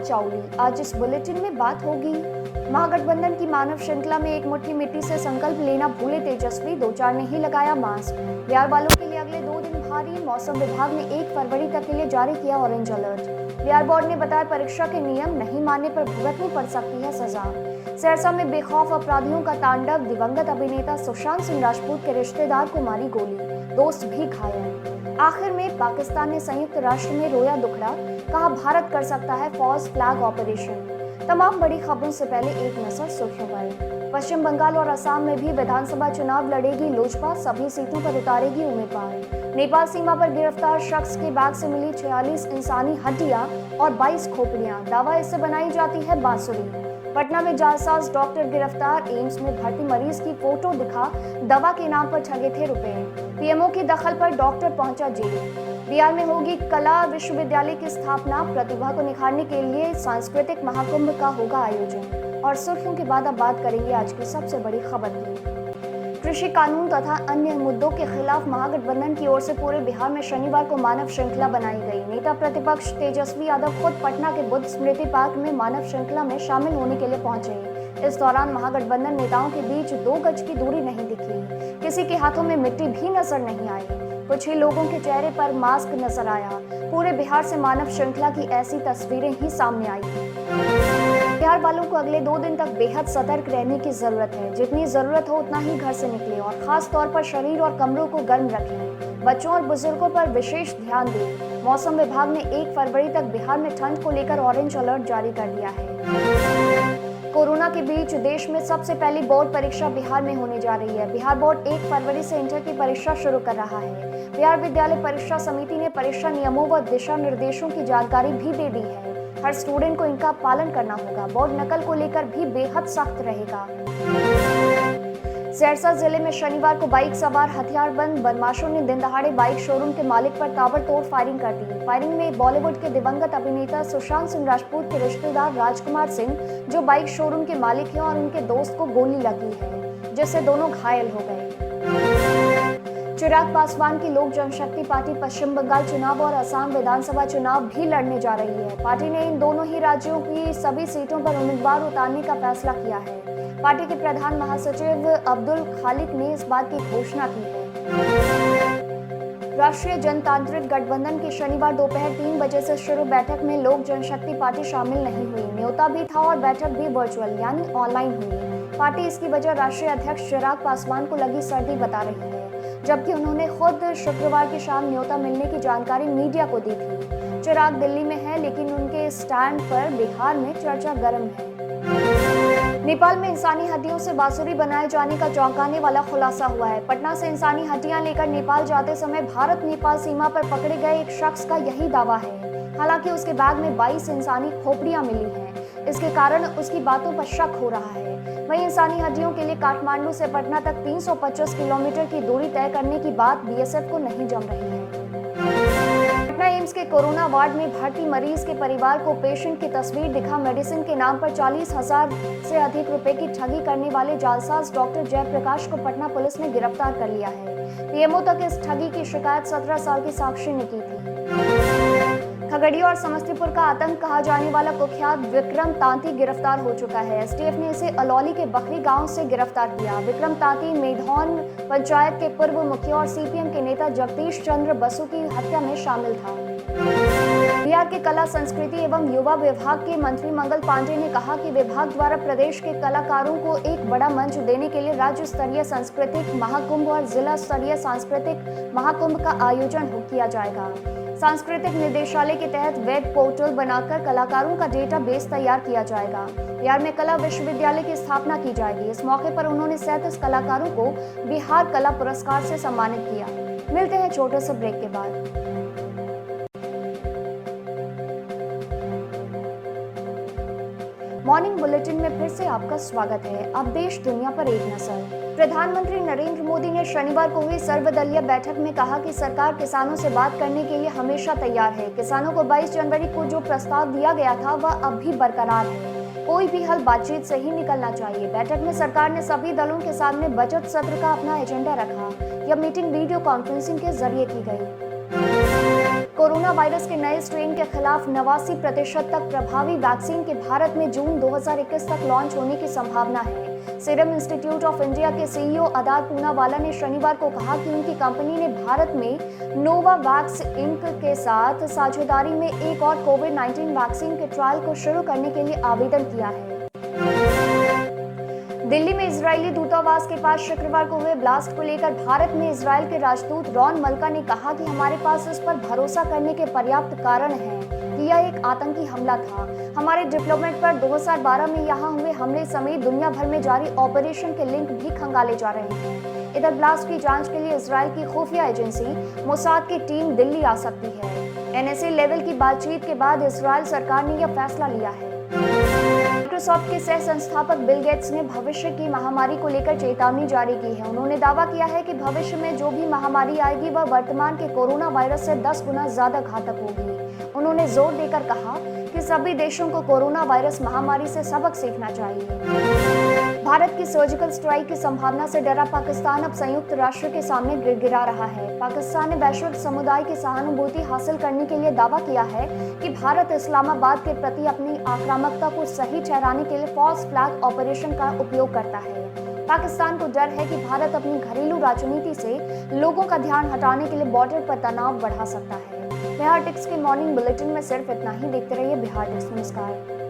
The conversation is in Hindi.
चाउली। आज इस बुलेटिन में बात होगी महागठबंधन की मानव श्रृंखला में एक मुट्ठी मिट्टी से संकल्प लेना भूले तेजस्वी, 2-4 ने ही लगाया मास्क। बिहार वालों के लिए अगले 2 दिन भारी, मौसम विभाग ने 1 फरवरी तक के लिए जारी किया ऑरेंज अलर्ट। बिहार बोर्ड ने बताया परीक्षा के नियम नहीं मानने पर भुगतनी पड़ सकती है सजा। सहरसा में बेखौफ अपराधियों का तांडव, दिवंगत अभिनेता सुशांत सिंह राजपूत के रिश्तेदार को मारी गोली, दोस्त भी घायल। आखिर में पाकिस्तान ने संयुक्त राष्ट्र में रोया दुखड़ा, कहा भारत कर सकता है फॉल्स फ्लैग ऑपरेशन। तमाम बड़ी खबरों से पहले एक नजर सुर्खियों पर। पश्चिम बंगाल और असम में भी विधानसभा चुनाव लड़ेगी लोजपा, सभी सीटों पर उतारेगी उम्मीदवार। नेपाल सीमा पर गिरफ्तार शख्स के बैग से मिली 46 इंसानी हड्डियां और 22 खोपड़ियां, दावा इससे बनाई जाती है बांसुरी। पटना में जालसाज डॉक्टर गिरफ्तार, एम्स में भर्ती मरीज की फोटो दिखा दवा के नाम पर ठगे थे रुपए। पीएमओ की दखल पर डॉक्टर पहुंचा जेल। बिहार में होगी कला विश्वविद्यालय की स्थापना, प्रतिभा को निखारने के लिए सांस्कृतिक महाकुंभ का होगा आयोजन। और सुर्खियों के बाद अब बात करेंगे आज की सबसे बड़ी खबर की। कृषि कानून तथा अन्य मुद्दों के खिलाफ महागठबंधन की ओर से पूरे बिहार में शनिवार को मानव श्रृंखला बनाई गई। नेता प्रतिपक्ष तेजस्वी यादव खुद पटना के बुद्ध स्मृति पार्क में मानव श्रृंखला में शामिल होने के लिए पहुंचे। इस दौरान महागठबंधन नेताओं के बीच 2 गज की दूरी नहीं दिखी, किसी के हाथों में मिट्टी भी नजर नहीं आई, कुछ ही लोगों के चेहरे पर मास्क नजर आया। पूरे बिहार से मानव श्रृंखला की ऐसी तस्वीरें ही सामने आई। बिहार वालों को अगले 2 दिन तक बेहद सतर्क रहने की जरूरत है। जितनी जरूरत हो उतना ही घर से निकले और खास तौर पर शरीर और कमरों को गर्म रखें। बच्चों और बुजुर्गों पर विशेष ध्यान दें। मौसम विभाग ने 1 फरवरी तक बिहार में ठंड को लेकर ऑरेंज अलर्ट जारी कर दिया है। कोरोना के बीच देश में सबसे पहली बोर्ड परीक्षा बिहार में होने जा रही है। बिहार बोर्ड 1 फरवरी से इंटर की परीक्षा शुरू कर रहा है। बिहार विद्यालय परीक्षा समिति ने परीक्षा नियमों व दिशा निर्देशों की जानकारी भी दे दी है। हर स्टूडेंट को इनका पालन करना होगा। बोर्ड नकल को लेकर भी बेहद सख्त रहेगा। सहरसा जिले में शनिवार को बाइक सवार हथियारबंद बदमाशों ने दिन दहाड़े बाइक शोरूम के मालिक पर ताबड़तोड़ फायरिंग कर दी। फायरिंग में बॉलीवुड के दिवंगत अभिनेता सुशांत सिंह राजपूत के रिश्तेदार राजकुमार सिंह, जो बाइक शोरूम के मालिक हैं, और उनके दोस्त को गोली लगी है, जिससे दोनों घायल हो गए। चिराग पासवान की लोक जनशक्ति पार्टी पश्चिम बंगाल चुनाव और असम विधानसभा चुनाव भी लड़ने जा रही है। पार्टी ने इन दोनों ही राज्यों की सभी सीटों पर उम्मीदवार उतारने का फैसला किया है। पार्टी के प्रधान महासचिव अब्दुल खालिक ने इस बात की घोषणा की है। राष्ट्रीय जनतांत्रिक गठबंधन की शनिवार दोपहर 3 बजे से शुरू बैठक में लोक जनशक्ति पार्टी शामिल नहीं हुई। न्योता भी था और बैठक भी वर्चुअल यानी ऑनलाइन हुई। पार्टी इसकी वजह राष्ट्रीय अध्यक्ष चिराग पासवान को लगी सर्दी बता रही है, जबकि उन्होंने खुद शुक्रवार की शाम न्योता मिलने की जानकारी मीडिया को दी थी। चिराग दिल्ली में है, लेकिन उनके स्टैंड पर बिहार में चर्चा गर्म है। नेपाल में इंसानी हड्डियों से बांसुरी बनाए जाने का चौंकाने वाला खुलासा हुआ है। पटना से इंसानी हड्डियां लेकर नेपाल जाते समय भारत नेपाल सीमा पर पकड़े गए एक शख्स का यही दावा है। हालांकि उसके बैग में 22 इंसानी खोपड़ियां मिली हैं। इसके कारण उसकी बातों पर शक हो रहा है। वहीं इंसानी हड्डियों के लिए काठमांडू से पटना तक 325 किलोमीटर की दूरी तय करने की बात बीएसएफ को नहीं जम रही है। पटना एम्स के कोरोना वार्ड में भर्ती मरीज के परिवार को पेशेंट की तस्वीर दिखा मेडिसिन के नाम पर 40,000 से अधिक रुपए की ठगी करने वाले जालसाज डॉक्टर जयप्रकाश को पटना पुलिस ने गिरफ्तार कर लिया है। पीएमओ तक इस ठगी की शिकायत 17 साल की साक्षी ने की थी। खगड़िया और समस्तीपुर का आतंक कहा जाने वाला कुख्यात विक्रम तांती गिरफ्तार हो चुका है। एसटीएफ ने इसे अलौली के बखरी गांव से गिरफ्तार किया। विक्रम तांती मेढौन पंचायत के पूर्व मुखिया और सीपीएम के नेता जगदीश चंद्र बसु की हत्या में शामिल था। बिहार के कला संस्कृति एवं युवा विभाग के मंत्री मंगल पांडे ने कहा कि विभाग द्वारा प्रदेश के कलाकारों को एक बड़ा मंच देने के लिए राज्य स्तरीय सांस्कृतिक महाकुंभ और जिला स्तरीय सांस्कृतिक महाकुंभ का आयोजन किया जाएगा। सांस्कृतिक निदेशालय के तहत वेब पोर्टल बनाकर कलाकारों का डेटाबेस तैयार किया जाएगा। बिहार में कला विश्वविद्यालय की स्थापना की जाएगी। इस मौके पर उन्होंने 37 कलाकारों को बिहार कला पुरस्कार से सम्मानित किया। मिलते हैं छोटे से ब्रेक के बाद। मॉर्निंग बुलेटिन में फिर से आपका स्वागत है। अब देश दुनिया पर एक नजर। प्रधानमंत्री नरेंद्र मोदी ने शनिवार को हुई सर्वदलीय बैठक में कहा कि सरकार किसानों से बात करने के लिए हमेशा तैयार है। किसानों को 22 जनवरी को जो प्रस्ताव दिया गया था वह अब भी बरकरार है। कोई भी हल बातचीत से ही निकलना चाहिए। बैठक में सरकार ने सभी दलों के सामने बजट सत्र का अपना एजेंडा रखा। यह मीटिंग वीडियो कॉन्फ्रेंसिंग के जरिए की गई। कोरोना वायरस के नए स्ट्रेन के खिलाफ 89% तक प्रभावी वैक्सीन के भारत में जून 2021 तक लॉन्च होने की संभावना है। सीरम इंस्टीट्यूट ऑफ इंडिया के सीईओ आदार पूनावाला ने शनिवार को कहा कि उनकी कंपनी ने भारत में नोवावैक्स इंक के साथ साझेदारी में एक और कोविड-19 वैक्सीन के ट्रायल को शुरू करने के लिए आवेदन किया है। दिल्ली में इजरायली दूतावास के पास शुक्रवार को हुए ब्लास्ट को लेकर भारत में इजरायल के राजदूत रॉन मल्का ने कहा कि हमारे पास इस पर भरोसा करने के पर्याप्त कारण हैं कि यह एक आतंकी हमला था। हमारे डिप्लोमेट पर 2012 में यहां हुए हमले समेत दुनिया भर में जारी ऑपरेशन के लिंक भी खंगाले जा रहे हैं। इधर ब्लास्ट की जांच के लिए इजरायल की खुफिया एजेंसी मोसाद की टीम दिल्ली आ सकती है। एनएसए लेवल की बातचीत के बाद इजरायल सरकार ने यह फैसला लिया है। माइक्रोसॉफ्ट के सह संस्थापक बिल गेट्स ने भविष्य की महामारी को लेकर चेतावनी जारी की है। उन्होंने दावा किया है कि भविष्य में जो भी महामारी आएगी वह वर्तमान के कोरोना वायरस से 10 गुना ज्यादा घातक होगी। उन्होंने जोर देकर कहा कि सभी देशों को कोरोना वायरस महामारी से सबक सीखना चाहिए। भारत की सर्जिकल स्ट्राइक की संभावना से डरा पाकिस्तान अब संयुक्त राष्ट्र के सामने गिड़गिड़ा रहा है। पाकिस्तान ने वैश्विक समुदाय की सहानुभूति हासिल करने के लिए दावा किया है कि भारत इस्लामाबाद के प्रति अपनी आक्रामकता को सही ठहराने के लिए फॉल्स फ्लैग ऑपरेशन का उपयोग करता है। पाकिस्तान को डर है कि भारत अपनी घरेलू राजनीति से लोगों का ध्यान हटाने के लिए बॉर्डर पर तनाव बढ़ा सकता है। बिहार टिक्स के मॉर्निंग बुलेटिन में सिर्फ इतना ही। देखते रहिए बिहार टिक्स। नमस्कार।